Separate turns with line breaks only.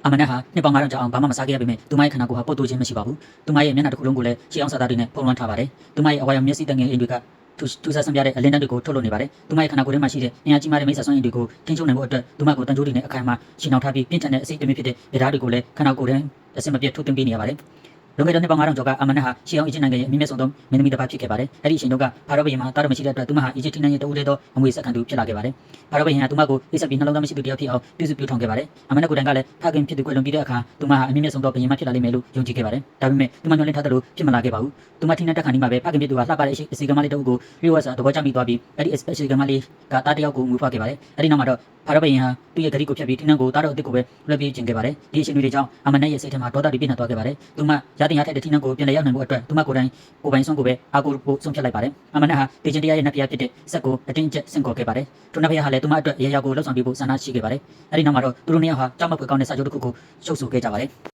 အမနဲ့ဟာနှစ်ပေါင်း900ကြာအောင်ဘာမှမစားခဲ့ရပေမဲ့သူမရဲ့ခန္ဓာကိုယ်ဟာပုတ်တိုးခြင်းမရှိပါဘူးသူမရဲ့မျက်နှာတစ်ခုလုံးကိုလည်းရှေးအောင်စာသားတွေနဲ့ဖုံးလွှမ်းထားပါတယ်သူမရဲ့အဝါရောင်မျက်စိတငယ်အိမ်တွေကထူဆန်းဆန်းပြတဲ့အလင်းတန်းတွေကိုထုတ်လွှတ်နေပါတယ်။သူမရဲ့ခန္ဓာကိုယ်ထဲမှာရှိတဲ့အင်အားကြီးမားတဲ့မိစ္ဆာစွမ်းအင်တွေကိုထိန်းချုပ်နိုင်ဖို့အတွက်သူမကိုတန်ကြိုးတွေနဲ့အခိုင်အမာရှင်းအောင်ထားပြီးပြင်းထန်တဲ့အစိတ်တမင်ဖြစ်တဲ့ဗေဒတွေကိုလည်းခန္ဓာကိုယ်ထဲအစင်မပြတ်ထုတ်သွင်းပေးနေရပါတယ်။လွန်ခဲ့တဲ့နှစ်ပေါင်း900ကျော်ကအမနက်ဟာရှေးအောင်အီဂျစ်နိုင်ငံရဲ့အမြင့်မြတ်ဆုံးသောမင်းသမီးတစ်ပါးဖြစ်ခဲ့ပါတယ်။အဲ့ဒီအချိန်တုန်းကဖာရောဘုရင်မှာတားတော်မရှိတဲ့အတွက်သူမဟာအီဂျစ်ထိန်းနိုင်ရဲ့တဦးတည်းသောအမွေဆက်ခံသူဖြစ်လာခဲ့ပါတယ်။ဖာရောဘုရင်ဟာသူမကိုအိပ်စက်ပြီးနှလုံးသားမရှိသူတယောက်ဖြစ်အောင်ပြုစုပြုထောင်ခဲ့ပါတယ်။အမနက်ကိုယ်တိုင်ကလည်းဖခင်ဖြစ်သူကိုလွန်ပြီးတဲ့အခါသူမဟာအမြင့်မြတ်ဆုံးသောဘုရင်မဖြစ်လာလိမ့်မယ်လို့ယုံကြည်ခဲ့ပါတယ်။ဒါပေမဲ့သူမညွှန်လင့်ထားသလိုဖြစ်မလာခဲ့ပါဘူး။သူမထိန်းတဲ့တက်ခါနီးမှာပဲဖခင်ဖြစ်သူဟာလှပတဲ့အစီကံမလေးတအုပ်ကိုရွေးဝါစာသဘောကျမိသွားပြီးအဲ့ဒီအစီကံမလေးကတားတယောက်ကိုမူဖွားခဲ့ပါတယ်။အဲ့ဒီနောက်မှာတော့ဖာရောဘုရင်ဟာသူ့ရဲ့ဂရီကိုဖြတ်ပြီးထိန်းနှံကိုတားတော်အစ်စ်ကိုပဲလွှဲပြေးကျင်ခဲ့ပါတယ်။ဒီအချိန်တွေကြောင့်အမနက်ရဲ့စိတ်ထဲမှာဒေါသတွေပြင်းထန်သွားခဲ့ပါတယ်။သူမရတင်ရထိုက်တဲ့ထိန်းနှံကိုပြန်လည်ရောက်နိုင်ဖို့အတွက်သူမကိုယ်တိုင်ကိုပိုင်ဆုံးကိုပဲအာကိုကိုဆုံးဖြတ်လိုက်ပါတယ်။အမနက်ဟာတေချင်တရားရဲ့နတ်ဖျားဖြစ်တဲ့စက်ကိုအတင်းကျပ်ဆင့်ခေါ်ခဲ့ပါတယ်။ထိုနတ်ဖျားဟာလည်းသူမအတွက်ရေရာကိုလှုပ်ဆောင်ပေးဖို့ဆန္ဒရှိခဲ့ပါတယ်။အဲ့ဒီနောက်မှာတော့သူတို့နှစ်ယောက်ဟာကြောက်မက်ဖွယ်ကောင်းတဲ့စာချုပ်တစ်ခုကိုရှုပ်ဆိုခဲ့ကြပါတယ်။